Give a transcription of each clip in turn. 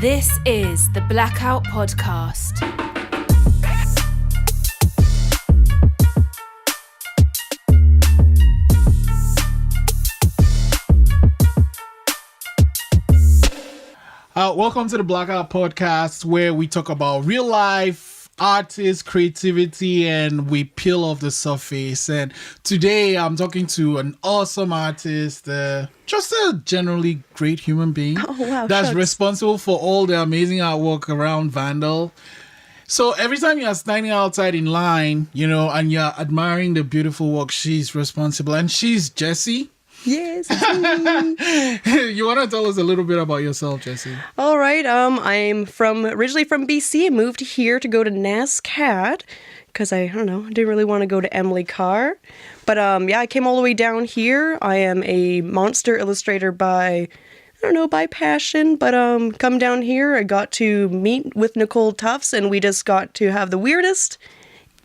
This is the Blackout podcast. Welcome to the Blackout podcast, where we talk about real life, artists, creativity, and we peel off the surface. And today I'm talking to an awesome artist, just a generally great human being that's responsible for all the amazing artwork around Vandal. So every time you're standing outside in line, and you're admiring the beautiful work, she's responsible. And she's Jessy. Yes, it's me. You want to tell us a little bit about yourself, Jessy? All right. I'm originally from BC. I moved here to go to NSCAD because I didn't really want to go to Emily Carr. But I came all the way down here. I am a monster illustrator by passion. But come down here, I got to meet with Nicole Tufts, and we just got to have the weirdest,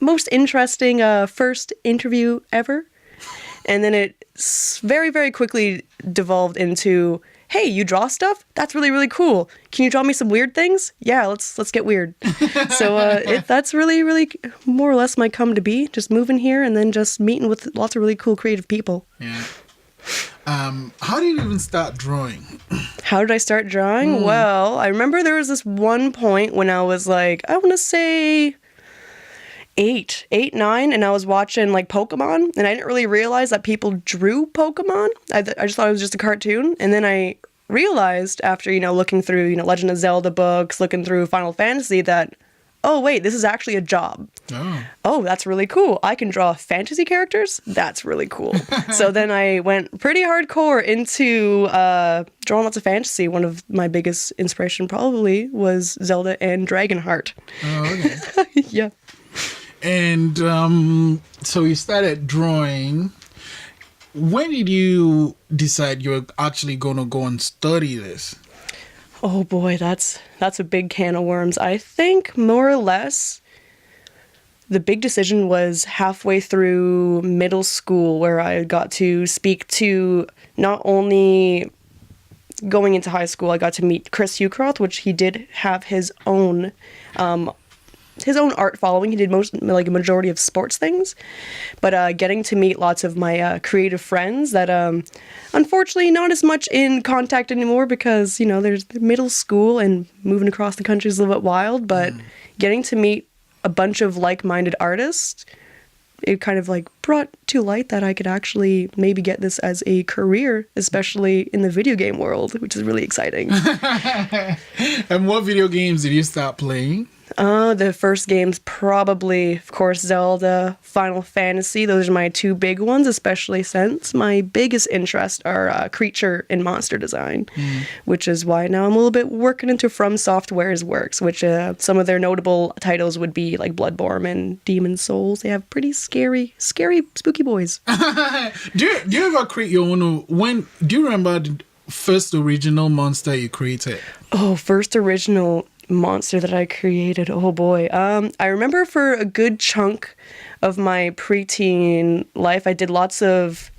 most interesting first interview ever. And then it very, very quickly devolved into, hey, you draw stuff? That's really, really cool. Can you draw me some weird things? Yeah, let's get weird. So that's really, really more or less my come to be. Just moving here and then just meeting with lots of really cool creative people. Yeah. How did you even start drawing? How did I start drawing? Well, I remember there was this one point when I was like, I want to say 8, 9, and I was watching like Pokemon, and I didn't really realize that people drew Pokemon. I just thought it was just a cartoon, and then I realized after looking through Legend of Zelda books, looking through Final Fantasy, that oh wait, this is actually a job. Oh, that's really cool. I can draw fantasy characters. That's really cool. So then I went pretty hardcore into drawing lots of fantasy. One of my biggest inspiration probably was Zelda and Dragonheart. Oh, okay. Yeah. And so you started drawing. When did you decide you were actually going to go and study this? Oh boy, that's a big can of worms. I think more or less the big decision was halfway through middle school, where I got to speak to, not only going into high school, I got to meet Chris Hucroft, which he did have his own art following. He did a majority of sports things, but getting to meet lots of my creative friends that unfortunately not as much in contact anymore because there's middle school and moving across the country is a little bit wild, but getting to meet a bunch of like-minded artists, it kind of brought to light that I could actually maybe get this as a career, especially in the video game world, which is really exciting. And what video games did you start playing? The first games, probably, of course, Zelda, Final Fantasy. Those are my two big ones, especially since my biggest interests are creature and monster design, which is why now I'm a little bit working into From Software's works, which some of their notable titles would be like Bloodborne and Demon Souls. They have pretty scary, spooky boys. Do you ever create your own? Do you remember the first original monster you created? Oh, first original monster that I created. Oh boy. I remember for a good chunk of my preteen life, I did lots of,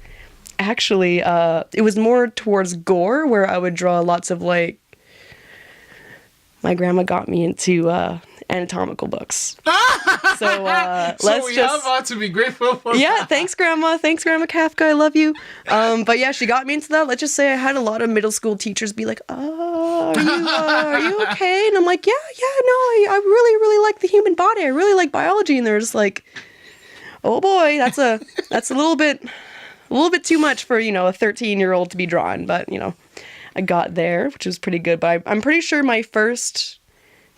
actually, it was more towards gore, where I would draw lots of my grandma got me into anatomical books. So we have to be grateful for that. Thanks Grandma Kafka, I love you. But yeah, she got me into that. Let's just say I had a lot of middle school teachers be like, are you okay? And I'm like, yeah, no, I really, really like the human body. I really like biology. And they're just like, oh boy, that's a little bit too much for, a 13-year-old to be drawing. But, I got there, which was pretty good. But I'm pretty sure my first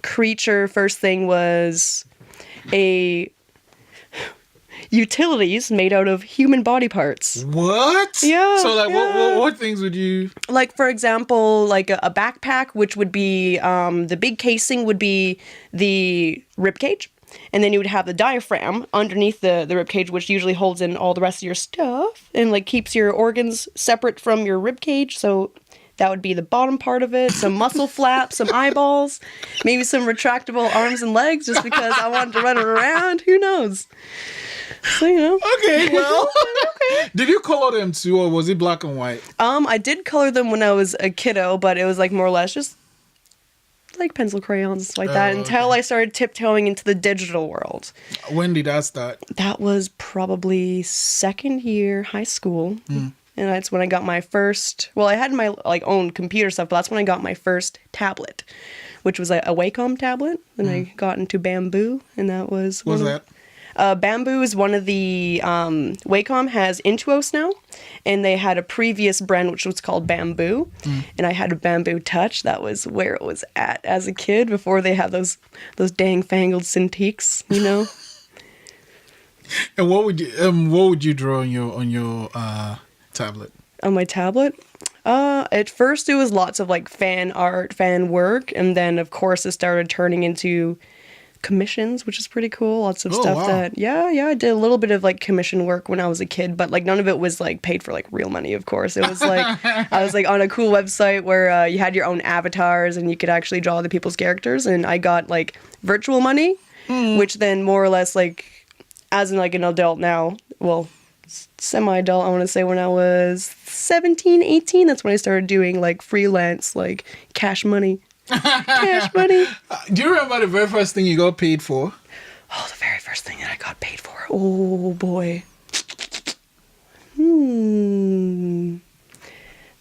thing was a utilities made out of human body parts. What? Yeah. So what things would you... For example, a backpack, which would be, the big casing would be the rib cage. And then you would have the diaphragm underneath the rib cage, which usually holds in all the rest of your stuff and keeps your organs separate from your rib cage. So that would be the bottom part of it, some muscle flaps, some eyeballs, maybe some retractable arms and legs just because I wanted to run around. Who knows? So, Okay, well. Okay. Did you color them too, or was it black and white? I did color them when I was a kiddo, but it was more or less just like pencil crayons, like that, Oh, until okay. I started tiptoeing into the digital world. When did that start? That was probably second year high school. And that's when I got my first, well, I had my like own computer stuff, but that's when I got my first tablet, which was a Wacom tablet. Then I got into Bamboo, and that was... What's that? Bamboo is one of the... Wacom has Intuos now, and they had a previous brand which was called Bamboo, and I had a Bamboo Touch. That was where it was at as a kid before they had those dang fangled Cintiqs, you know? And what would you draw on your tablet? On my tablet? At first it was lots of like fan art, fan work, and then of course it started turning into commissions, which is pretty cool. Lots of stuff wow. that I did a little bit of like commission work when I was a kid, but like none of it was like paid for like real money, of course. It was like I was like on a cool website where you had your own avatars and you could actually draw the people's characters, and I got like virtual money, which then more or less like as in like an adult now, well, semi-adult, I want to say when I was 17, 18, that's when I started doing like freelance, like cash money. Cash money. Do you remember the very first thing you got paid for? Oh, the very first thing that I got paid for. Oh, boy.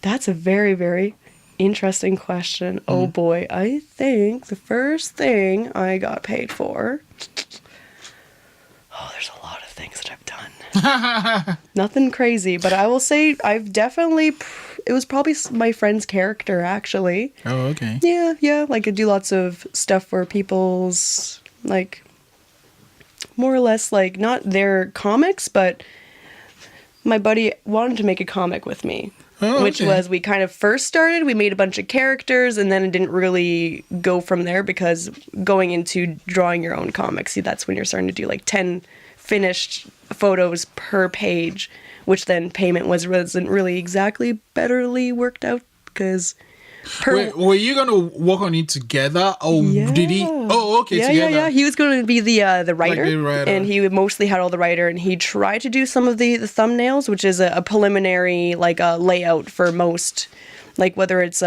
That's a very, very interesting question. Oh, boy. I think the first thing I got paid for... Oh, there's a lot of things that I've done. Nothing crazy, but I will say I've definitely... It was probably my friend's character, actually. Oh, okay. Yeah. Like, I do lots of stuff for people's, like, more or less, like, not their comics, but my buddy wanted to make a comic with me. Oh, which okay. was, we kind of first started, we made a bunch of characters, and then it didn't really go from there, because going into drawing your own comics, see, that's when you're starting to do, like, 10 finished photos per page, which then payment wasn't really exactly betterly worked out, because Wait, were you gonna work on it together, or did he? Oh, okay, together. Yeah. He was going to be the writer, Like the writer. and he mostly had all the writer, and he tried to do some of the thumbnails, which is a preliminary like layout for most, like whether it's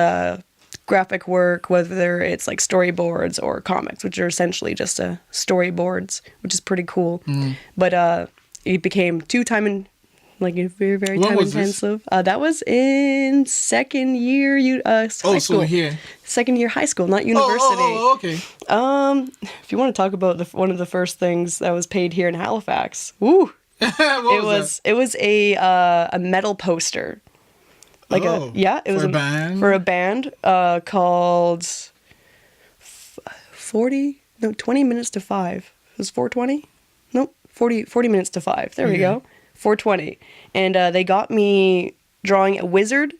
graphic work, whether it's like storyboards or comics, which are essentially just storyboards, which is pretty cool. But it became like very, very When time was this? intensive. That was in second year high school. So here. Second year high school, not university. Oh, okay. If you want to talk about one of the first things that was paid here in Halifax, woo! What was It was a metal poster. Like it was for a band? for a band called 20 minutes to 5. It was 4:20? Nope, 40 minutes to 5. There we go. 4:20. And they got me drawing a wizard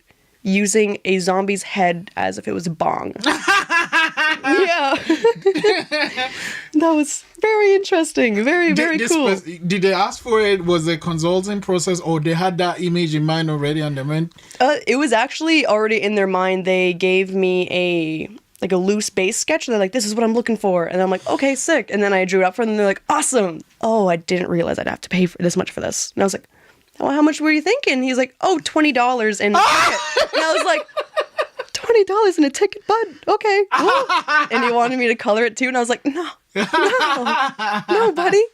using a zombie's head as if it was a bong. Yeah. That was very interesting. Very, very cool. Did they ask for it? Was it a consulting process, or they had that image in mind already and they went? It was actually already in their mind. They gave me a loose base sketch. They're like, this is what I'm looking for. And I'm like, okay, sick. And then I drew it up for them, and they're like, awesome. Oh, I didn't realize I'd have to pay for this much for this. And I was like, well, how much were you thinking? He's like, oh, $20 and a ticket. And I was like, $20 and a ticket, bud. Okay. Cool. And he wanted me to color it too. And I was like, no, buddy.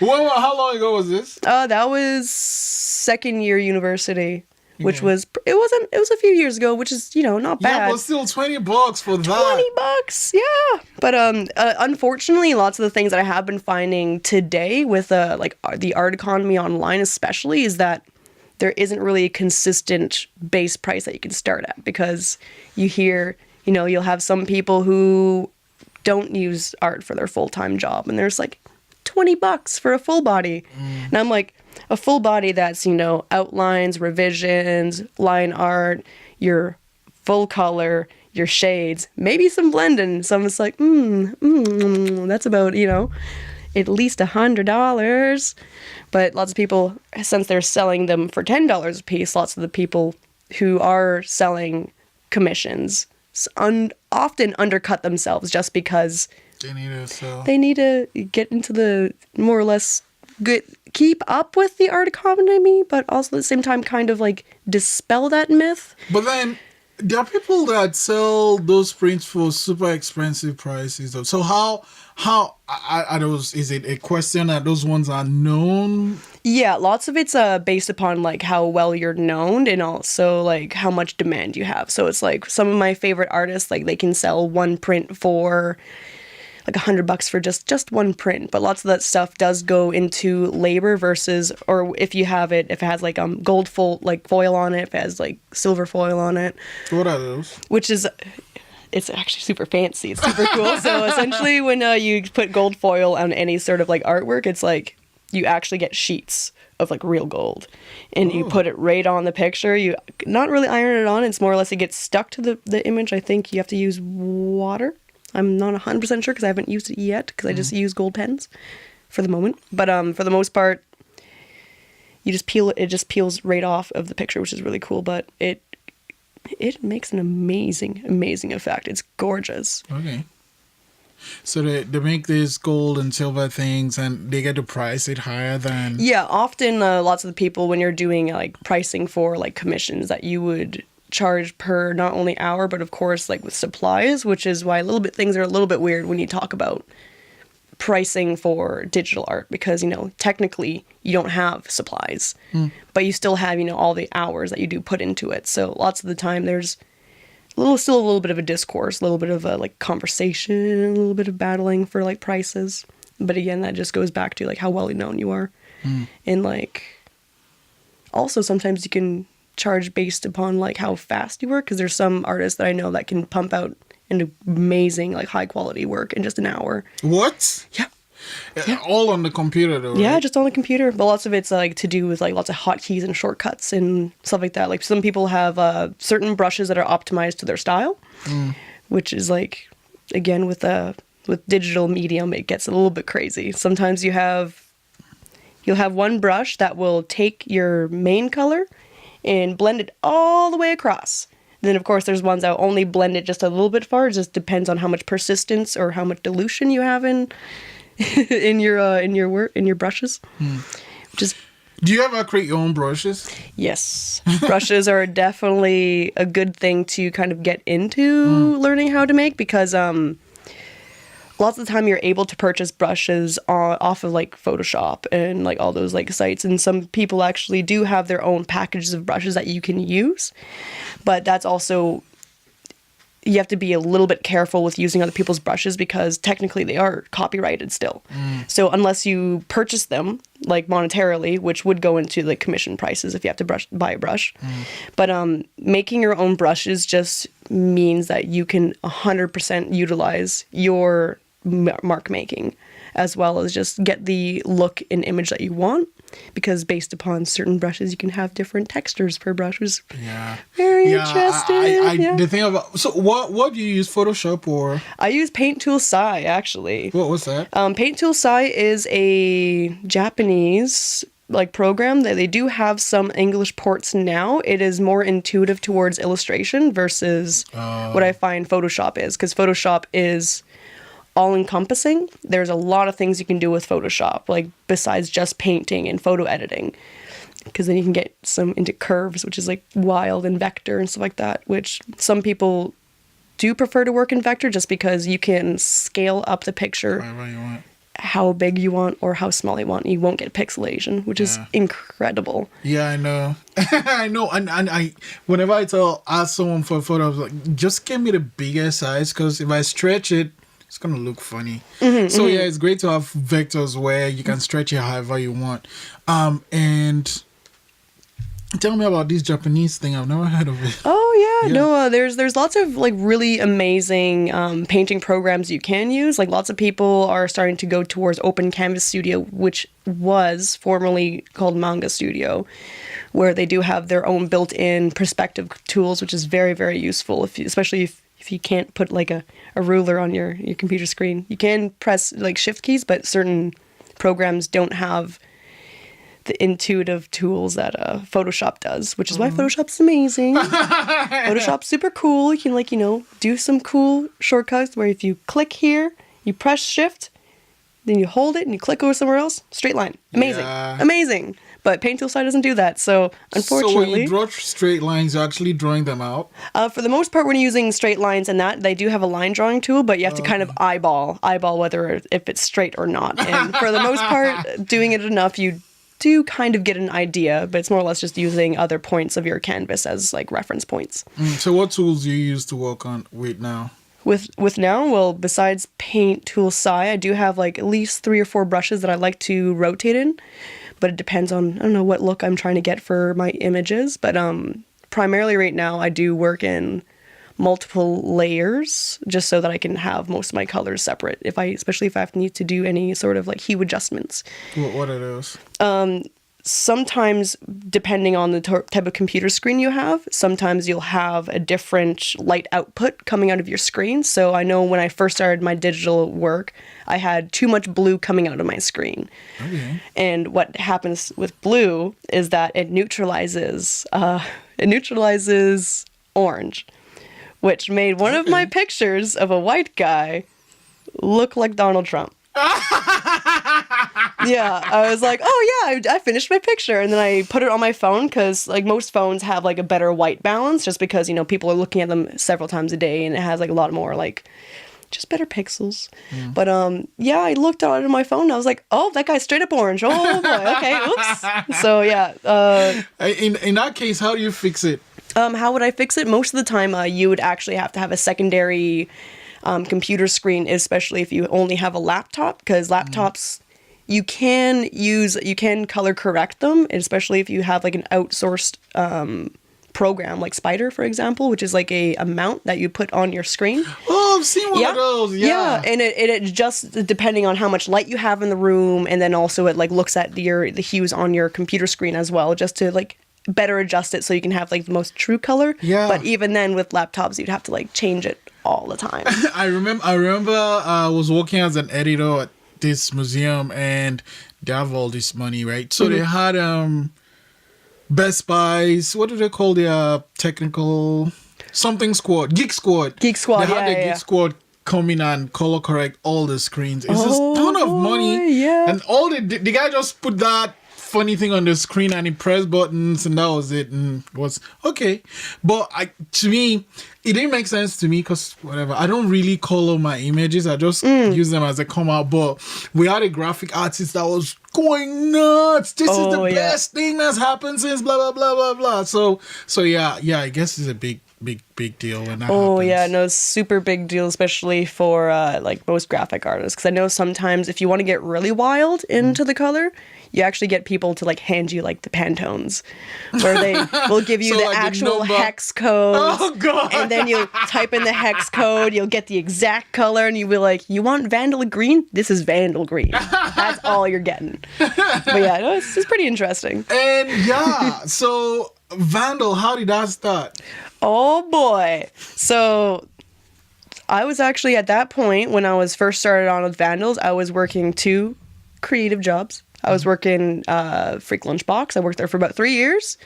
How long ago was this? That was second year university. Which was, it was a few years ago, which is, not bad. Yeah, but still $20 for that. $20, yeah. But unfortunately, lots of the things that I have been finding today with the art economy online especially is that there isn't really a consistent base price that you can start at, because you hear, you'll have some people who don't use art for their full-time job, and there's like $20 for a full body. And I'm like, a full body that's, outlines, revisions, line art, your full color, your shades, maybe some blending. Someone's like, that's about, at least $100. But lots of people, since they're selling them for $10 a piece, lots of the people who are selling commissions often undercut themselves just because they need to get into the more or less keep up with the art economy, but also at the same time kind of like dispel that myth. But then there are people that sell those prints for super expensive prices, though. So how are those? Is it a question that those ones are known? Yeah, lots of it's based upon like how well you're known and also like how much demand you have. So it's like some of my favorite artists, like they can sell one print for like $100 for just one print. But lots of that stuff does go into labor versus, or if it has like gold foil on it, if it has like silver foil on it. What are those? Which is, it's actually super fancy. It's super cool. So essentially when you put gold foil on any sort of like artwork, it's like you actually get sheets of like real gold and you put it right on the picture. You not really iron it on. It's more or less it gets stuck to the image. I think you have to use water. I'm not 100% sure because I haven't used it yet because I just use gold pens for the moment. But for the most part, you just peel it. It just peels right off of the picture, which is really cool. But it makes an amazing effect. It's gorgeous. Okay. So they make these gold and silver things and they get to price it higher than... Yeah, often lots of the people when you're doing like pricing for like commissions that you would charge per not only hour but of course like with supplies, which is why things are a little bit weird when you talk about pricing for digital art because technically you don't have supplies but you still have all the hours that you do put into it. So lots of the time there's still a little bit of a discourse, a little bit of a like conversation, a little bit of battling for like prices. But again, that just goes back to like how well known you are. And like also sometimes you can charge based upon like how fast you work because there's some artists that I know that can pump out an amazing like high quality work in just an hour. What? Yeah. All on the computer though, Yeah, right? just on the computer. But lots of it's like to do with like lots of hotkeys and shortcuts and stuff like that. Like some people have certain brushes that are optimized to their style, which is like, again, with digital medium, it gets a little bit crazy. Sometimes you'll have one brush that will take your main color and blend it all the way across. Then, of course, there's ones that only blend it just a little bit far. It just depends on how much persistence or how much dilution you have in your brushes. Do you ever create your own brushes? Yes. Brushes are definitely a good thing to kind of get into learning how to make because lots of the time you're able to purchase brushes off of like Photoshop and like all those like sites, and some people actually do have their own packages of brushes that you can use, but that's also, you have to be a little bit careful with using other people's brushes because technically they are copyrighted still. So unless you purchase them like monetarily, which would go into like commission prices if you have to buy a brush. But making your own brushes just means that you can 100% utilize your mark making as well as just get the look and image that you want, because based upon certain brushes you can have different textures per brush. Very interesting. The thing about, so what do you use Photoshop or? I use Paint Tool Sai actually. What was that? Paint Tool Sai is a Japanese like program that they do have some English ports now. It is more intuitive towards illustration versus what I find Photoshop is, because Photoshop is all-encompassing. There's a lot of things you can do with Photoshop, like besides just painting and photo editing, because then you can get some into curves, which is like wild, and vector and stuff like that, which some people do prefer to work in vector just because you can scale up the picture how big you want or how small you want. You won't get pixelation, which is incredible. Yeah, I know. I know. And I, whenever I ask someone for a photo, I was like, just give me the bigger size, because if I stretch it, it's going to look funny. So yeah, it's great to have vectors where you can stretch it however you want. And tell me about this Japanese thing. I've never heard of it. Oh yeah. No, there's lots of like really amazing painting programs you can use. Like lots of people are starting to go towards Open Canvas Studio, which was formerly called Manga Studio, where they do have their own built-in perspective tools, which is very, very useful, especially if you can't put like a ruler on your computer screen. You can press like shift keys, but certain programs don't have the intuitive tools that Photoshop does, which is why Photoshop's amazing. Photoshop's super cool. You can do some cool shortcuts where if you click here, you press shift, then you hold it and you click over somewhere else, straight line. Amazing. Amazing. But Paint Tool Sai doesn't do that. So unfortunately, So when you draw straight lines, you're actually drawing them out? for the most part, when you're using straight lines and that, they do have a line drawing tool, but you have to kind of eyeball whether if it's straight or not. And for the most part, doing it enough, you do kind of get an idea, but it's more or less just using other points of your canvas as like reference points. So what tools do you use to work on with now? With now, well, besides Paint Tool Sai, I do have like at least 3 or 4 brushes that I like to rotate in, but it depends on, I don't know what look I'm trying to get for my images, but primarily right now I do work in multiple layers just so that I can have most of my colors separate, especially if I need to do any sort of like hue adjustments. What are those? Sometimes, depending on the type of computer screen you have, sometimes you'll have a different light output coming out of your screen. So I know when I first started my digital work, I had too much blue coming out of my screen. Okay. And what happens with blue is that it neutralizes orange, which made one of my pictures of a white guy look like Donald Trump. Yeah, I was like, oh yeah, I finished my picture, and then I put it on my phone because like most phones have like a better white balance just because, you know, people are looking at them several times a day and it has like a lot more like just better pixels. But yeah, I looked at it on my phone and I was like, oh, that guy's straight up orange. Oh boy, okay, oops. So yeah. In that case, how do you fix it? How would I fix it? Most of the time, you would actually have to have a secondary computer screen, especially if you only have a laptop, because laptops you can color correct them, especially if you have like an outsourced program like Spider, for example, which is like a mount that you put on your screen. Oh, I've seen one of those. Yeah, and it adjusts depending on how much light you have in the room, and then also it like looks at the hues on your computer screen as well, just to like better adjust it so you can have like the most true color. Yeah. But even then with laptops, you'd have to like change it all the time. I remember I was working as an editor at this museum, and they have all this money, right? So they had Best Buys. What do they call their technical something squad? Geek Squad. Geek Squad. They had the Geek Squad come in and color correct all the screens. It's just a ton of money. Yeah. And all the guy just put that funny thing on the screen and he pressed buttons and that was it, and it was okay. But to me, it didn't make sense to me because whatever, I don't really color my images. I just use them as they come out. But we had a graphic artist that was going nuts. This is the best thing that's happened since blah blah blah blah blah. So yeah, I guess it's a big deal when that happens. Yeah, no, super big deal, especially for like most graphic artists, because I know sometimes if you want to get really wild into the color, you actually get people to like hand you like the Pantones, where they will give you So, the like, the actual number. hex code. Oh god! And then you'll type in the hex code, you'll get the exact color, and you'll be like, you want Vandal green? This is Vandal green. That's all you're getting. But yeah, no, it's pretty interesting. And yeah, so Vandal, how did that start? Oh boy. So I was actually at that point when I was first started on with Vandals, I was working 2 creative jobs. I was working Freak Lunchbox. I worked there for about 3 years.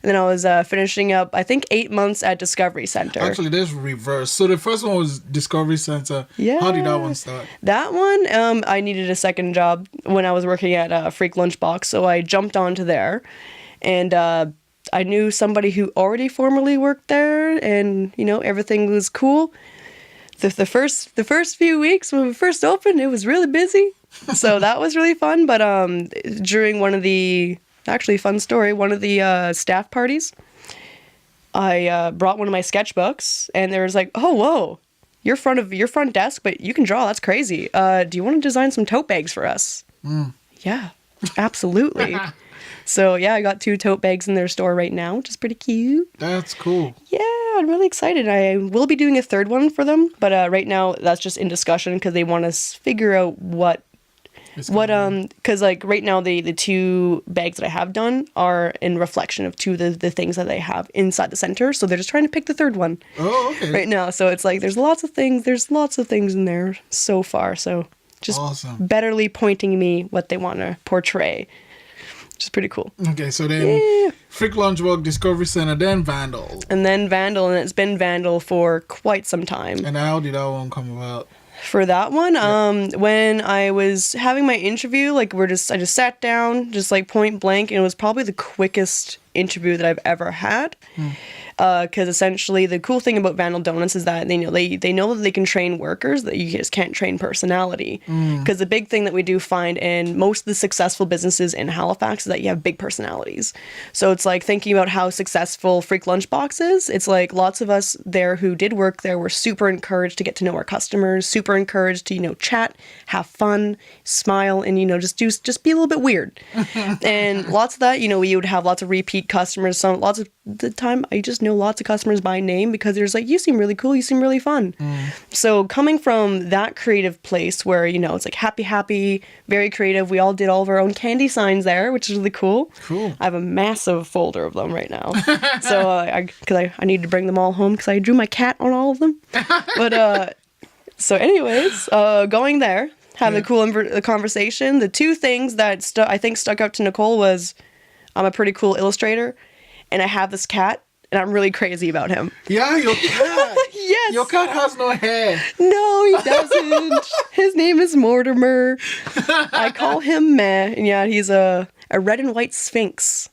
And then I was finishing up, I think, 8 months at Discovery Center. Actually, there's reverse. So the first one was Discovery Center. Yeah. How did that one start? That one, I needed a second job when I was working at Freak Lunchbox. So I jumped onto there. And I knew somebody who already formerly worked there. And, you know, everything was cool. The first few weeks when we first opened, it was really busy. So that was really fun. But during one of the, actually fun story, one of the staff parties, I brought one of my sketchbooks, and there was like, oh, whoa, your front desk, but you can draw. That's crazy. Do you want to design some tote bags for us? Yeah, absolutely. So yeah, I got 2 tote bags in their store right now, which is pretty cute. That's cool. Yeah, I'm really excited. I will be doing a 3rd one for them, but right now that's just in discussion because they want to figure out because like right now the 2 bags that I have done are in reflection of 2 of the things that they have inside the center, so they're just trying to pick the 3rd one. Oh, okay. Right now, so it's like there's lots of things in there so far, so just awesome. betterly pointing me what they want to portray, which is pretty cool. Okay, so then Freak Lunchbox, Discovery Center, then Vandal. And then Vandal, and it's been Vandal for quite some time. And how did that one come about? For that one, when I was having my interview, like I just sat down, just like point blank, and it was probably the quickest interview that I've ever had. Because essentially the cool thing about Vandal Doughnut is that they know that they can train workers, that you just can't train personality. Because the big thing that we do find in most of the successful businesses in Halifax is that you have big personalities. So it's like thinking about how successful Freak Lunchbox is. It's like lots of us there who did work there were super encouraged to get to know our customers, super encouraged to, chat, have fun, smile, and, just be a little bit weird. And lots of that, we would have lots of repeat customers. Lots of the time, I just know lots of customers by name because there's like, you seem really cool, you seem really fun. So coming from that creative place where, it's like happy, very creative. We all did all of our own candy signs there, which is really cool. Cool. I have a massive folder of them right now. So because I need to bring them all home because I drew my cat on all of them. But so anyways, going there, having a cool conversation. The two things that I think stuck out to Nicole was I'm a pretty cool illustrator and I have this cat and I'm really crazy about him. Yeah, your cat. Yes. Your cat has no hair. No, he doesn't. His name is Mortimer. I call him Meh. And yeah, he's a red and white sphinx.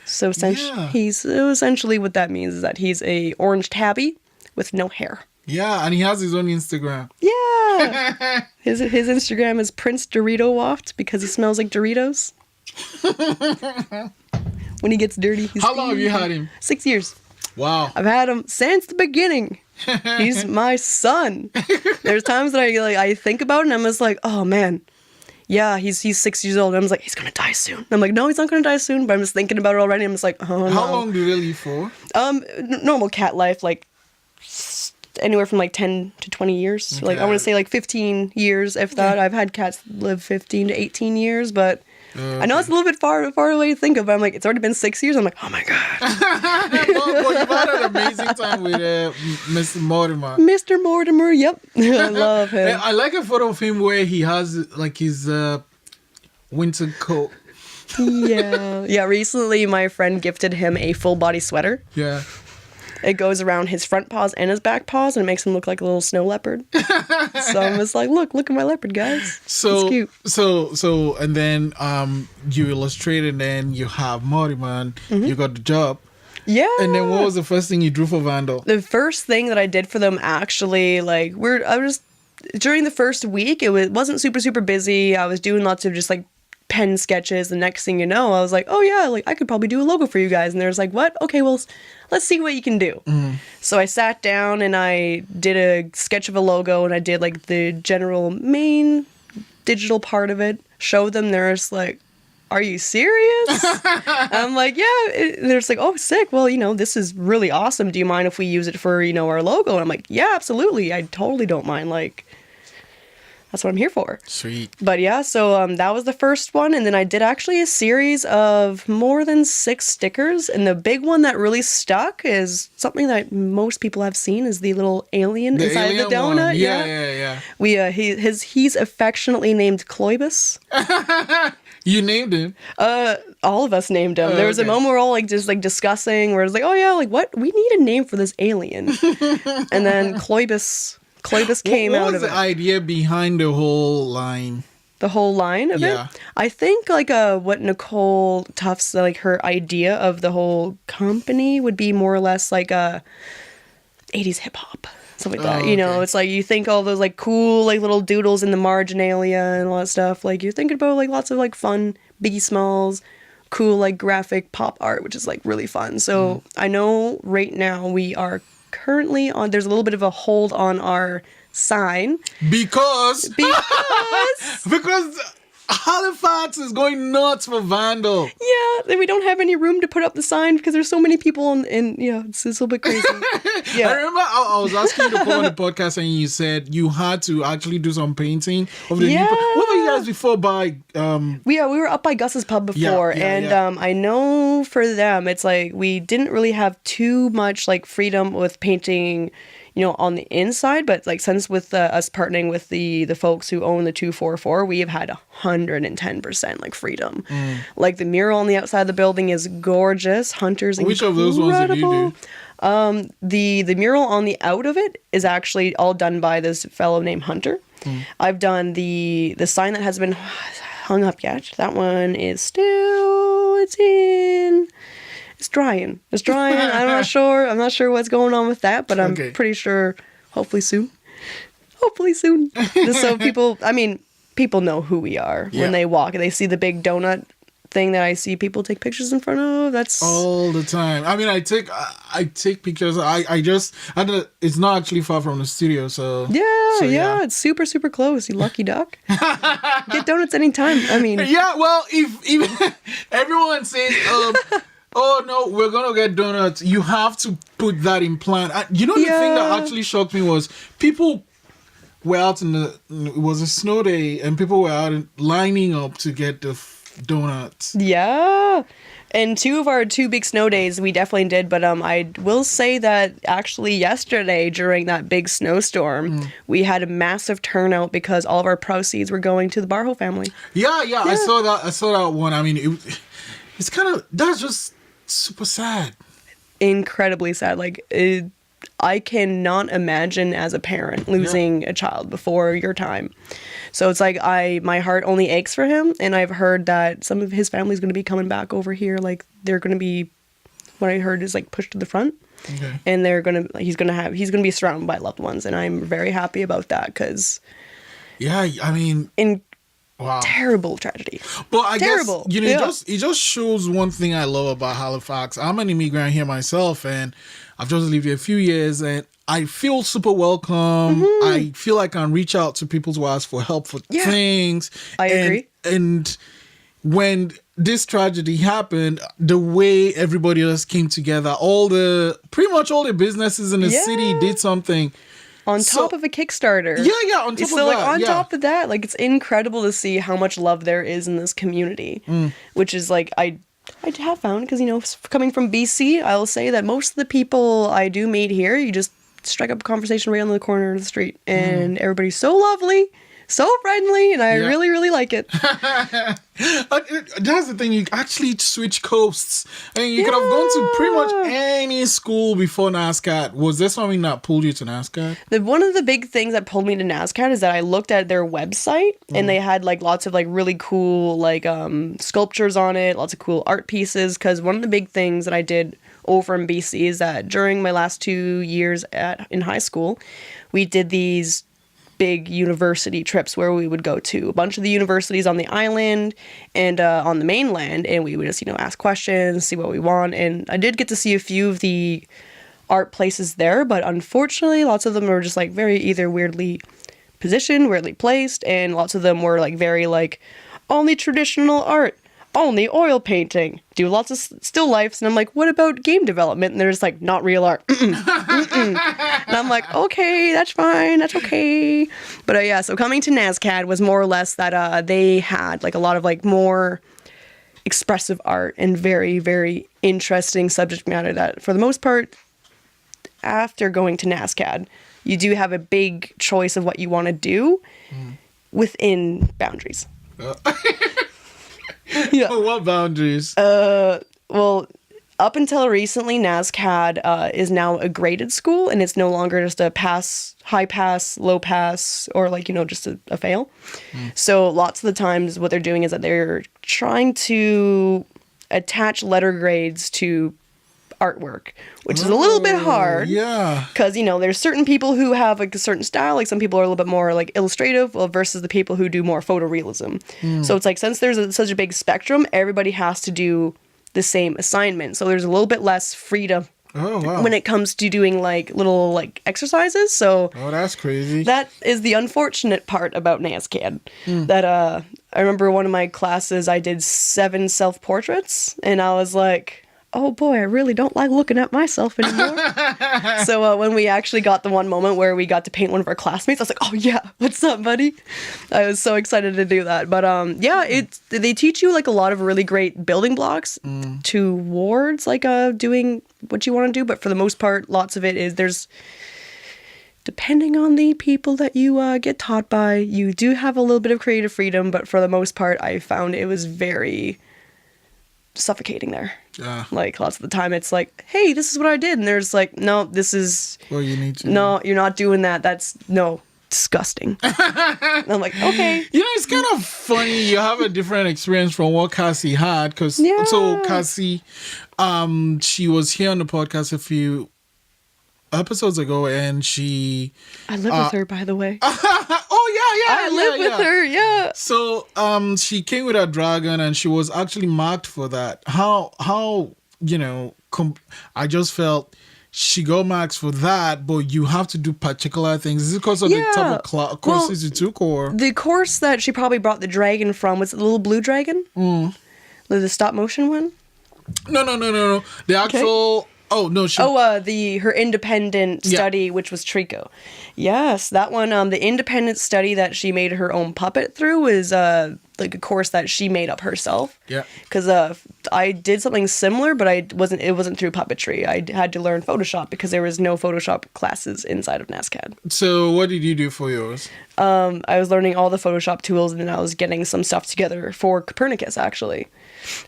So essentially what that means is that he's a orange tabby with no hair. Yeah, and he has his own Instagram. Yeah. His Instagram is Prince Dorito Waft because he smells like Doritos. When he gets dirty, he's How long have you had him? 6 years. Wow. I've had him since the beginning. He's my son. There's times that I think about it and I'm just like, oh man, yeah, he's 6 years old. And I'm just like, he's gonna die soon. And I'm like, no, he's not gonna die soon. But I'm just thinking about it already. I'm just like, oh no. How long do they live for? Normal cat life, like anywhere from like 10 to 20 years. Okay. Like I want to say like 15 years, if that. I've had cats live 15 to 18 years, but I know it's a little bit far away to think of, but I'm like, it's already been 6 years. I'm like, oh my God. well, you've had an amazing time with Mr. Mortimer. Mr. Mortimer, yep. I love him. I like a photo of him where he has like his winter coat. Yeah. Recently, my friend gifted him a full body sweater. Yeah. It goes around his front paws and his back paws, and it makes him look like a little snow leopard. So I'm just like, look at my leopard, guys. So it's cute. So, and then you illustrate, and then you have Mortimer. You got the job. Yeah. And then what was the first thing you drew for Vandal? The first thing that I did for them, actually, during the first week, it wasn't super busy. I was doing lots of just like pen sketches. The next thing you know, I was like, oh yeah, like I could probably do a logo for you guys. And there's like, what? Okay, well, let's see what you can do. So I sat down and I did a sketch of a logo and I did like the general main digital part of it. Showed them. They're just like, are you serious? I'm like, yeah. They're just like, oh, sick. Well, this is really awesome. Do you mind if we use it for, our logo? And I'm like, yeah, absolutely. I totally don't mind. Like, that's what I'm here for. Sweet. But yeah, so that was the first one. And then I did actually a series of more than 6 stickers. And the big one that really stuck is something that most people have seen is the little alien inside the donut. One. Yeah. He's affectionately named Cloibus. You named him? All of us named him. There was a moment where we're all like just like discussing where it's like, oh yeah, like what? We need a name for this alien. And then Cloibus came out of it. What was the idea behind the whole line? The whole line of it? I think like what Nicole Tufts, like her idea of the whole company would be more or less like 80s hip hop. Something like that. Okay. It's like you think all those like cool like little doodles in the marginalia and all that stuff. Like you're thinking about like lots of like fun Biggie Smalls, cool like graphic pop art, which is like really fun. So I know right now we are currently there's a little bit of a hold on our sign because Halifax is going nuts for Vandal. Yeah, then we don't have any room to put up the sign because there's so many people and it's a little bit crazy. Yeah. I remember I was asking you to go on the podcast and you said you had to actually do some painting of the new. What were you guys before by? We were up by Gus's Pub before, I know for them it's like we didn't really have too much like freedom with painting, on the inside, but like since with us partnering with the folks who own the 244, we have had 110% like freedom. Like the mural on the outside of the building is gorgeous. Hunter's incredible. Which of those ones did you do? The mural on the out of it is actually all done by this fellow named Hunter. I've done the sign that has been hung up yet. That one is still, it's drying. I'm not sure what's going on with that, but I'm pretty sure hopefully soon. Just so people know who we are when they walk and they see the big donut thing that I see people take pictures in front of. That's all the time. I mean, I take pictures. It's not actually far from the studio, so yeah, it's super, super close. You lucky duck. Get donuts anytime. I mean, yeah. Well, if everyone says, "Oh no, we're gonna get donuts," you have to put that in plan. The thing that actually shocked me was people were out it was a snow day, and people were out lining up to get the donuts. Yeah. And two of our big snow days we definitely did, but I will say that actually yesterday during that big snowstorm, we had a massive turnout because all of our proceeds were going to the Barho family. Yeah. I saw that one. I mean, it's kind of, that's just super sad. Incredibly sad. I cannot imagine as a parent losing a child before your time. So it's like my heart only aches for him, and I've heard that some of his family's going to be coming back over here. Like they're going to be, what I heard is like pushed to the front, and he's going to be surrounded by loved ones, and I'm very happy about that because, wow. Terrible tragedy. But I guess it just shows one thing I love about Halifax. I'm an immigrant here myself, and I've just lived here a few years, and I feel super welcome. I feel like I can reach out to people to ask for help for things. I agree. And when this tragedy happened, the way everybody else came together, pretty much all the businesses in the city did something. On top of a Kickstarter. Yeah, on top of that. On top of that, it's incredible to see how much love there is in this community, which is I have found, because, coming from BC, I will say that most of the people I do meet here, you just strike up a conversation right on the corner of the street, and everybody's so lovely, so friendly, and I really, really like it. That's the thing. You actually switch coasts. I mean, you could have gone to pretty much any school before NSCAD. Was there something that pulled you to NSCAD? One of the big things that pulled me to NSCAD is that I looked at their website, and they had lots of really cool sculptures on it, lots of cool art pieces. Because one of the big things that I did over in BC is that during my last 2 years in high school, we did these big university trips where we would go to a bunch of the universities on the island and on the mainland, and we would just ask questions, see what we want. And I did get to see a few of the art places there, but unfortunately lots of them were just very either weirdly positioned, weirdly placed, and lots of them were very only traditional art, only oil painting, do lots of still lifes. And I'm like, what about game development? And they're just not real art. And I'm like, okay, that's fine, that's okay. But so coming to NSCAD was more or less that they had a lot of more expressive art and very, very interesting subject matter that for the most part, after going to NSCAD, you do have a big choice of what you want to do within boundaries. Yeah. What boundaries? Well, up until recently, NSCAD is now a graded school, and it's no longer just a pass, high pass, low pass, or just a fail. So lots of the times what they're doing is that they're trying to attach letter grades to artwork, which is a little bit hard. Yeah. Because, there's certain people who have a certain style, some people are a little bit more illustrative versus the people who do more photorealism. So it's since there's such a big spectrum, everybody has to do the same assignment. So there's a little bit less freedom when it comes to doing little exercises. So that's crazy. That is the unfortunate part about NSCAD. That I remember one of my classes, I did 7 self-portraits, and I was like, oh boy, I really don't like looking at myself anymore. So when we actually got the one moment where we got to paint one of our classmates, I was like, oh yeah, what's up, buddy? I was so excited to do that. But they teach you a lot of really great building blocks towards doing what you want to do. But for the most part, lots of it is depending on the people that you get taught by, you do have a little bit of creative freedom. But for the most part, I found it was very suffocating there. Yeah. Lots of the time it's hey, this is what I did, and there's no, this is well, you need to. No, you're not doing that. That's no. disgusting. And I'm like, okay. It's kind of funny. You have a different experience from what Cassie had. Because so Cassie, she was here on the podcast a few episodes ago, and I live with her, by the way. I live with her, yeah. So she came with a dragon, and she was actually marked for that. How I just felt she got marks for that, but you have to do particular things. Is it because of the type of courses you took, or the course that she probably brought the dragon from was the little blue dragon, the stop motion one? No. The actual. Oh no! Her independent study, which was Trico. Yes, that one. The independent study that she made her own puppet through is like a course that she made up herself. Yeah. Because I did something similar, but it wasn't through puppetry. I had to learn Photoshop because there was no Photoshop classes inside of NSCAD. So what did you do for yours? I was learning all the Photoshop tools, and then I was getting some stuff together for Copernicus actually,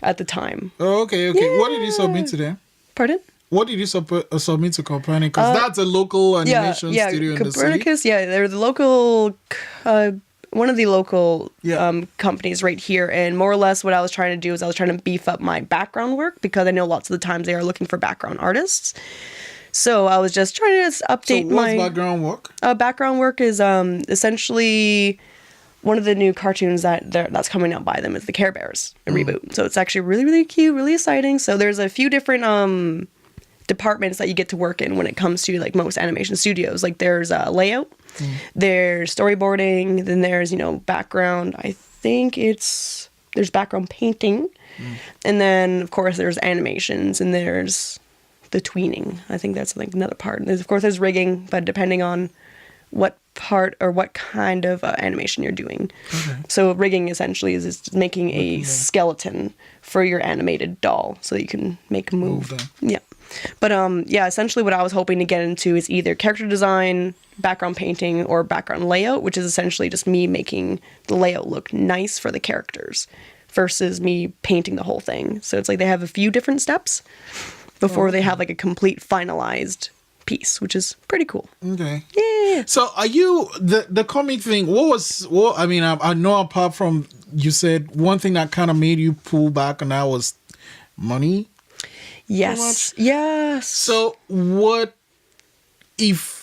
at the time. Oh, okay. Yeah. What did you submit to them? Pardon? What did you submit to Copernicus? That's a local animation studio in the city. Copernicus, they're the local, one of the local companies right here. And more or less what I was trying to do is I was trying to beef up my background work, because I know lots of the times they are looking for background artists. So I was just trying to update what's background work? Background work is essentially one of the new cartoons that's coming out by them is the Care Bears, a reboot. So it's actually really, really cute, really exciting. So there's a few different departments that you get to work in when it comes to like most animation studios. Like there's layout, there's storyboarding, then there's background. I think there's background painting, and then of course there's animations, and there's the tweening. I think that's like another part. And there's rigging, but depending on what part or what kind of animation you're doing. Okay. So rigging essentially is just making a skeleton for your animated doll so that you can make a move. Yeah. But essentially what I was hoping to get into is either character design, background painting, or background layout, which is essentially just me making the layout look nice for the characters versus me painting the whole thing. So it's like they have a few different steps before they have like a complete finalized piece, which is pretty cool. Okay. Yeah. So are you the comic thing? I know apart from you said one thing that kind of made you pull back, and that was money. Yes. Yes. So what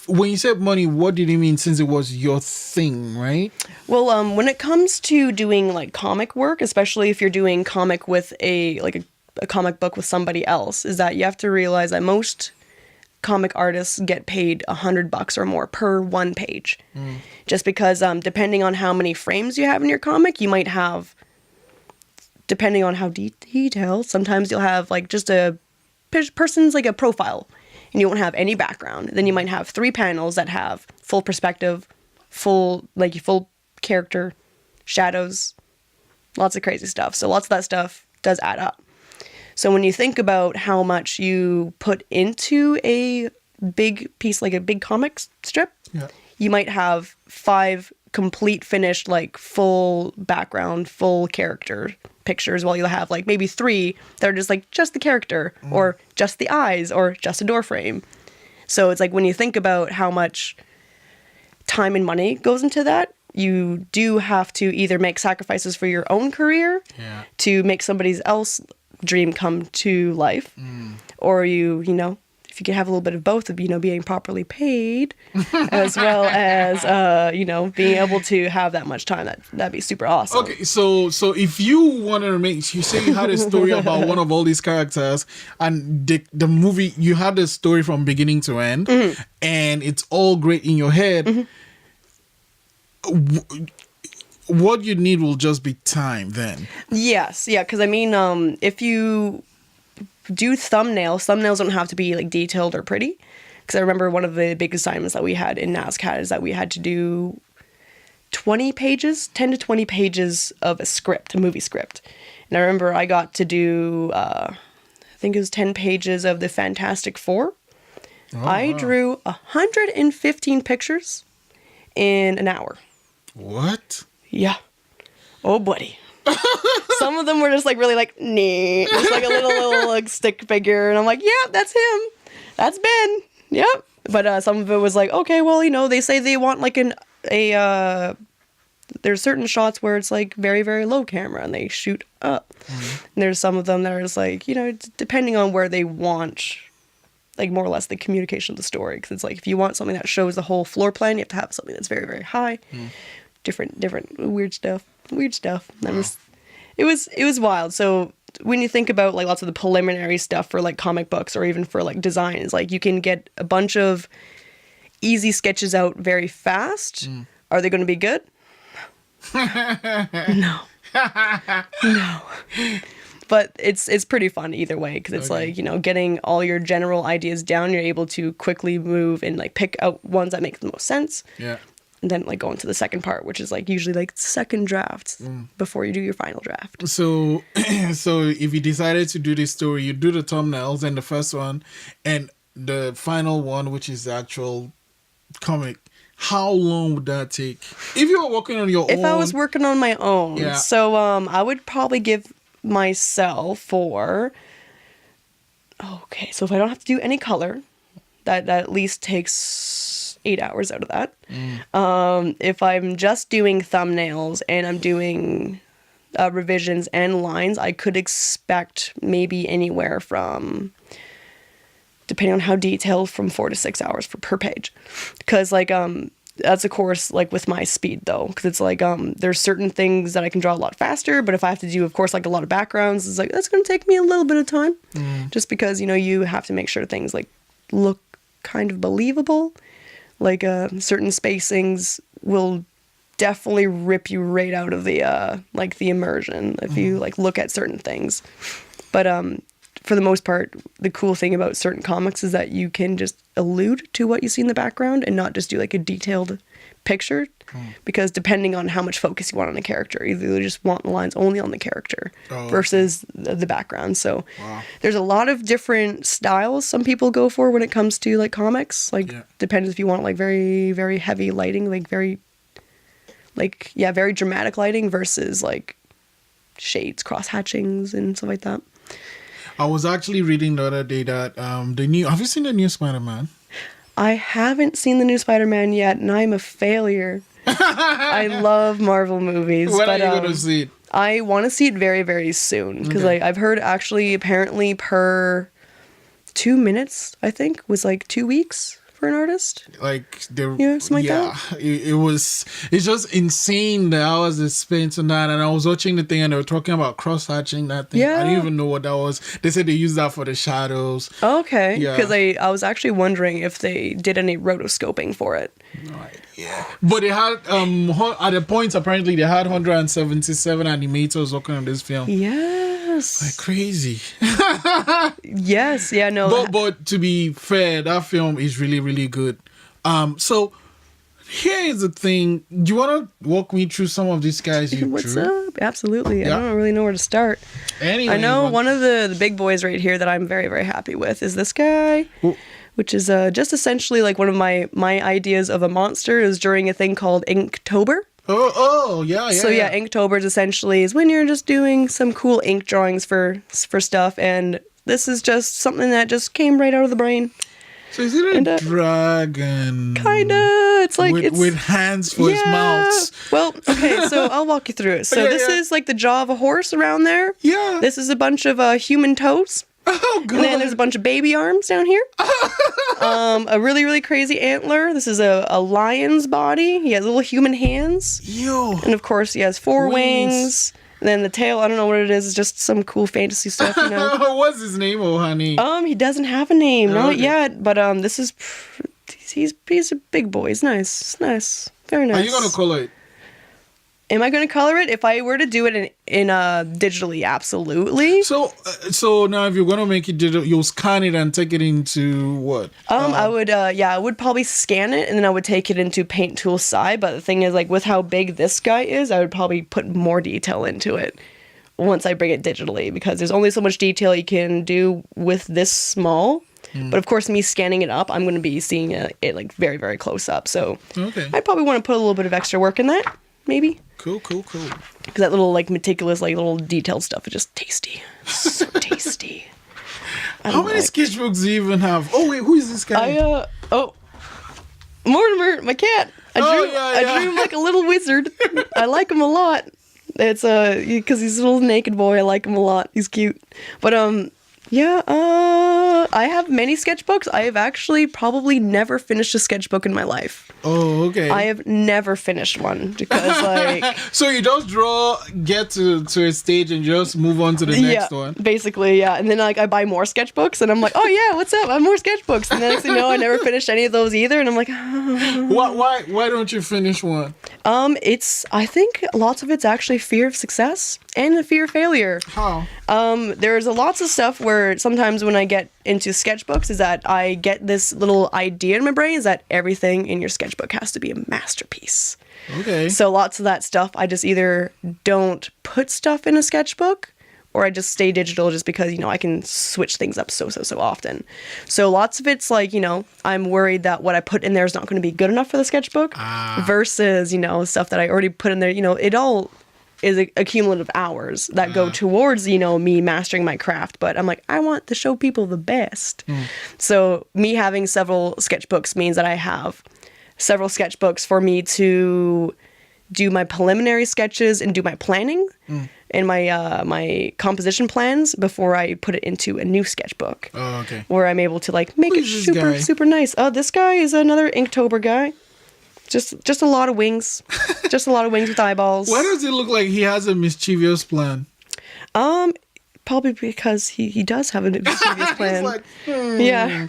when you said money, what did you mean, since it was your thing, right? Well, when it comes to doing like comic work, especially if you're doing comic with a comic book with somebody else, is that you have to realize that most comic artists get paid $100 or more per one page. Just because depending on how many frames you have in your comic, you might have, depending on how detailed, sometimes you'll have like just a person's like a profile, and you won't have any background. Then you might have 3 panels that have full perspective, full character, shadows, lots of crazy stuff. So lots of that stuff does add up. So when you think about how much you put into a big piece, like a big comic strip, you might have 5 complete finished, like full background, full character pictures, while you'll have like maybe 3 that are just the character, or just the eyes, or just a door frame. So it's like when you think about how much time and money goes into that, you do have to either make sacrifices for your own career to make somebody else's dream come to life, or if you can have a little bit of both of being properly paid as well as being able to have that much time, that'd be super awesome. Okay, so if you wanted to you say you had a story about one of all these characters, and the movie, you had the story from beginning to end, and it's all great in your head, what you need will just be time then. Yes, yeah, because if you do thumbnails don't have to be like detailed or pretty. Because I remember one of the big assignments that we had in NSCAD is that we had to do 10 to 20 pages of a movie script. And I remember I got to do, I think it was 10 pages of the Fantastic Four. I drew 115 pictures in an hour. What? Yeah. Oh, buddy. Some of them were just like really like neat, just like a little like stick figure, and I'm like, yeah, that's him, that's Ben, yep. But some of it was like, okay, well, they say they want like there's certain shots where it's like very, very low camera and they shoot up. And there's some of them that are just like, you know, depending on where they want, like more or less the communication of the story. Because it's like, if you want something that shows the whole floor plan, you have to have something that's very, very high. Different weird stuff. Wow. It was wild. So when you think about like lots of the preliminary stuff for like comic books or even for like designs, like you can get a bunch of easy sketches out very fast. Are they going to be good? No. No. But it's pretty fun either way, because it's like, you know, getting all your general ideas down, you're able to quickly move and like pick out ones that make the most sense. Yeah. And then like go into the second part, which is like usually like second drafts before you do your final draft. So if you decided to do this story, you do the thumbnails and the first one and the final one, which is the actual comic. How long would that take? If you were working on your own? If I was working on my own. Yeah. So I would probably give myself so if I don't have to do any color, that at least takes 8 hours out of that. If I'm just doing thumbnails and I'm doing revisions and lines, I could expect maybe anywhere from, depending on how detailed, from 4 to 6 hours per page. Because like that's of course like with my speed though, because it's like there's certain things that I can draw a lot faster, but if I have to do of course like a lot of backgrounds, it's like that's going to take me a little bit of time. Just because, you know, you have to make sure things like look kind of believable. Like certain spacings will definitely rip you right out of the like the immersion if you like look at certain things. But for the most part, the cool thing about certain comics is that you can just allude to what you see in the background and not just do like a detailed picture, because depending on how much focus you want on a character, either you just want the lines only on the character versus the background. So there's a lot of different styles some people go for when it comes to like comics. Like depends if you want like very, very heavy lighting, like very dramatic lighting versus like shades, cross hatchings and stuff like that. I was actually reading the other day that have you seen the new Spider-Man? I haven't seen the new Spider-Man yet, and I'm a failure. I love Marvel movies. When are you going to see it? I want to see it very, very soon, because like I've heard actually apparently per 2 minutes, I think, was like 2 weeks for an artist. Like something like that. It's just insane the hours they spent on that. And I was watching the thing and they were talking about cross hatching that thing. I didn't even know what that was. They said they used that for the shadows. Okay. Because I was actually wondering if they did any rotoscoping for it. Right. Yeah. But they had at the point apparently they had 177 animators working on this film. Yes. Like crazy. Yes. Yeah. No. But to be fair, that film is really, really good. So here is the thing. Do you want to walk me through some of these guys you What's drew? up? Absolutely. I don't really know where to start. Anyway, I know one of the big boys right here that I'm very, very happy with is this guy. Well, which is just essentially like one of my ideas of a monster is during a thing called Inktober. Yeah. So Inktober is when you're just doing some cool ink drawings for stuff, and this is just something that just came right out of the brain. So is it a dragon? Kinda. It's like with hands for his mouth. Well, okay, so I'll walk you through it. So this is like the jaw of a horse around there. Yeah. This is a bunch of human toes. Oh, God. And then there's a bunch of baby arms down here. A really, really crazy antler. This is a lion's body. He has little human hands. Yo. And of course, he has 4 wings. And then the tail, I don't know what it is. It's just some cool fantasy stuff, you know. What's his name, honey? He doesn't have a name, not yet. But he's a big boy. He's nice. It's nice. Very nice. Are you gonna color it? Am I going to color it? If I were to do it in digitally, absolutely. So now if you're going to make it digital, you'll scan it and take it into what? I would probably scan it and then I would take it into Paint Tool Sai. But the thing is, like with how big this guy is, I would probably put more detail into it once I bring it digitally, because there's only so much detail you can do with this small. But of course, me scanning it up, I'm going to be seeing it like very, very close up. So I'd probably want to put a little bit of extra work in that. Maybe. Cool. Because that little like meticulous, like little detailed stuff is just tasty. So tasty. How many sketchbooks do you even have? Oh wait, who is this guy? Mortimer, my cat. I drew him like a little wizard. I like him a lot. It's because he's a little naked boy. I like him a lot. He's cute. But I have many sketchbooks. I have actually probably never finished a sketchbook in my life. Oh, okay. I have never finished one because like. So you just get to a stage and just move on to the next one. Basically, yeah. And then like I buy more sketchbooks and I'm like, oh yeah, what's up? I have more sketchbooks. And then next thing you know, I never finished any of those either. And I'm like, why don't you finish one? I think lots of it's actually fear of success and the fear of failure. How? There's lots of stuff where sometimes when I get into sketchbooks is that I get this little idea in my brain is that everything in your sketchbook has to be a masterpiece. Okay. So lots of that stuff, I just either don't put stuff in a sketchbook or I just stay digital just because, you know, I can switch things up so often. So lots of it's like, you know, I'm worried that what I put in there is not going to be good enough for the sketchbook versus, you know, stuff that I already put in there. You know, it all is a cumulative hours that go towards, you know, me mastering my craft. But I'm like, I want to show people the best. So me having several sketchbooks means that I have several sketchbooks for me to do my preliminary sketches and do my planning and my composition plans before I put it into a new sketchbook. Oh, okay. Where I'm able to like make it super nice. Oh, this guy is another Inktober guy. Just a lot of wings. Just a lot of wings with eyeballs. Why does it look like he has a mischievous plan? Probably because he does have a mischievous plan. He's like, Yeah.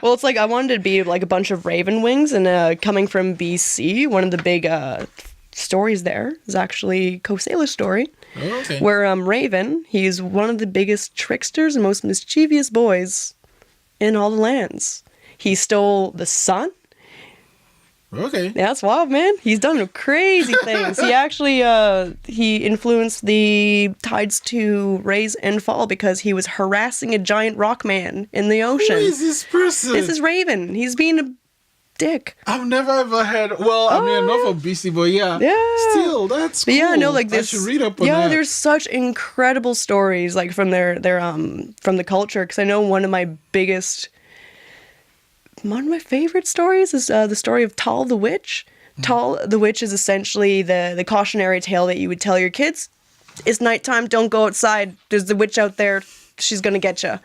Well, it's like I wanted it to be like a bunch of raven wings, and coming from BC, one of the big stories there is actually Coast Sailor story, where Raven, he's one of the biggest tricksters and most mischievous boys in all the lands. He stole the sun. Okay. Yeah, that's wild, man. He's done crazy things. He actually he influenced the tides to rise and fall because he was harassing a giant rock man in the ocean. Who is this person? This is Raven. He's being a dick. I've never ever had. Well, I mean, not from BC, but yeah. Still, that's cool. Yeah, no, like this. I should read up on that. Yeah, there's such incredible stories like from their from the culture. Because I know one of my favorite stories is the story of Tal the Witch. Tal the Witch is essentially the cautionary tale that you would tell your kids. It's nighttime, don't go outside. There's the witch out there. She's going to get you.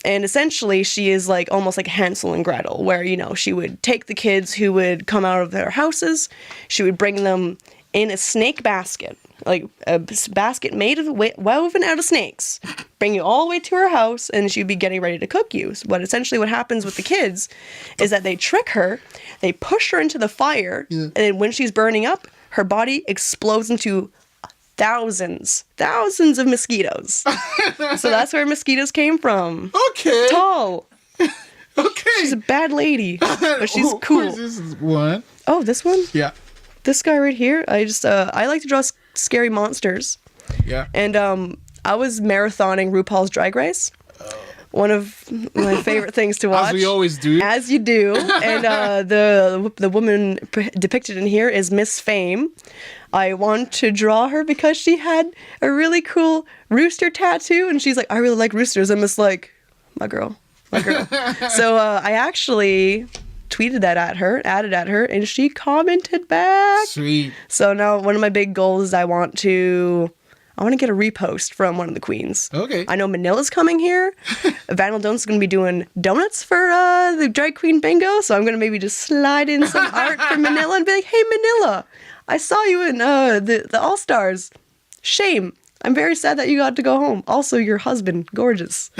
And essentially, she is like almost like Hansel and Gretel, where, you know, she would take the kids who would come out of their houses. She would bring them in a snake basket, like a basket made of woven out of snakes, bring you all the way to her house, and she'd be getting ready to cook you. So what happens with the kids is that they trick her, they push her into the fire, and then when she's burning up, her body explodes into thousands of mosquitoes. So that's where mosquitoes came from. Okay. Tall. Okay. She's a bad lady, but she's cool. Who is this one? Oh, this one? Yeah. This guy right here, I like to draw scary monsters. Yeah. And I was marathoning RuPaul's Drag Race. One of my favorite things to watch. As we always do. As you do. And the woman depicted in here is Miss Fame. I want to draw her because she had a really cool rooster tattoo. And she's like, I really like roosters. I'm just like, my girl. So I actually tweeted that at her, added at her, and she commented back. Sweet. So now one of my big goals is I want to get a repost from one of the queens. Okay. I know Manila's coming here. Vandal Doughnut's going to be doing donuts for the drag queen bingo, so I'm going to maybe just slide in some art for Manila and be like, hey, Manila, I saw you in the All-Stars. Shame. I'm very sad that you got to go home. Also, your husband, gorgeous.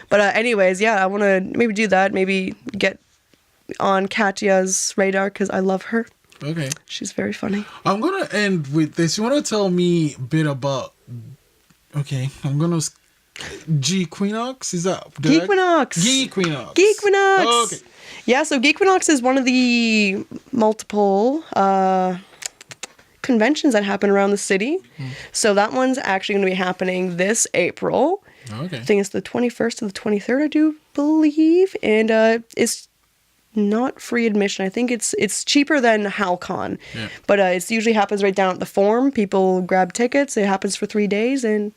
But anyways, yeah, I want to maybe do that. Maybe get on Katya's radar because I love her. Okay. She's very funny. I'm going to end with this. You want to tell me a bit about... Okay, I'm going to... Geequinox? Is that... Geequinox. Oh, okay. Yeah, so Geequinox is one of the multiple conventions that happen around the city. So that one's actually going to be happening this April. Okay. I think it's the 21st to the 23rd, I do believe. And it's not free admission. I think it's cheaper than HalCon. Yeah. But it usually happens right down at the Forum. People grab tickets. It happens for 3 days. And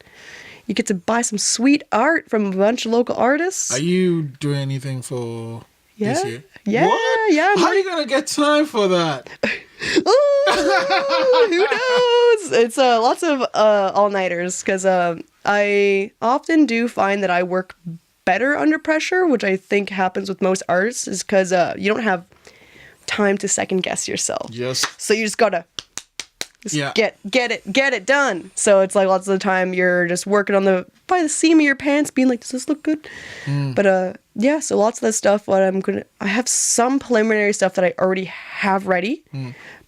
you get to buy some sweet art from a bunch of local artists. Are you doing anything for... Yeah. this year? Yeah. What? Yeah. How are you gonna get time for that? Ooh, who knows? It's lots of all-nighters because I often do find that I work better under pressure, which I think happens with most artists, is because you don't have time to second guess yourself. Yes. So you just gotta get it done. So it's like lots of the time you're just working on by the seam of your pants, being like, does this look good? But yeah, so lots of the stuff. I have some preliminary stuff that I already have ready,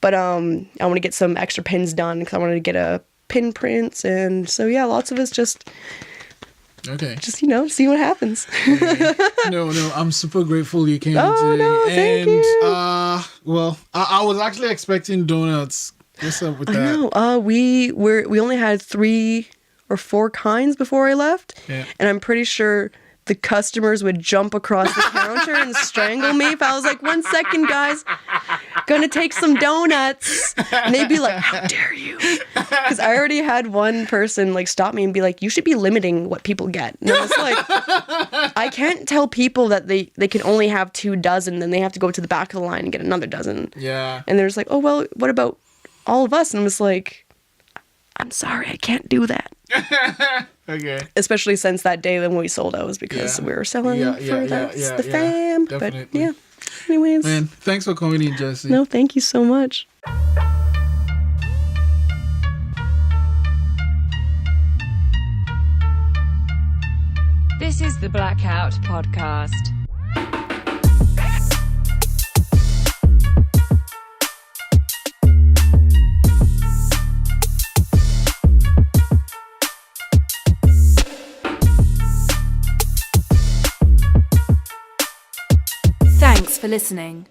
but I want to get some extra pins done because I wanted to get a pin prints, and so yeah, lots of it's just. Okay. Just, see what happens. Okay. No, I'm super grateful you came Oh, today. no, thank you. Well, I was actually expecting donuts. What's up with that? I know. We only had 3 or 4 kinds before I left. Yeah. And I'm pretty sure the customers would jump across the counter and strangle me if I was like, 1 second, guys, gonna take some donuts. And they'd be like, how dare you? Because I already had one person like stop me and be like, you should be limiting what people get. And I was like, I can't tell people that they can only have 2 dozen, then they have to go to the back of the line and get another dozen. Yeah. And they're just like, oh, well, what about all of us? And I was like, I'm sorry, I can't do that. Okay. Especially since that day when we sold out was because we were selling the fam. Definitely. But yeah. Anyways. Man, thanks for coming in, Jessy. No, thank you so much. This is the Blackout podcast. Thanks for listening.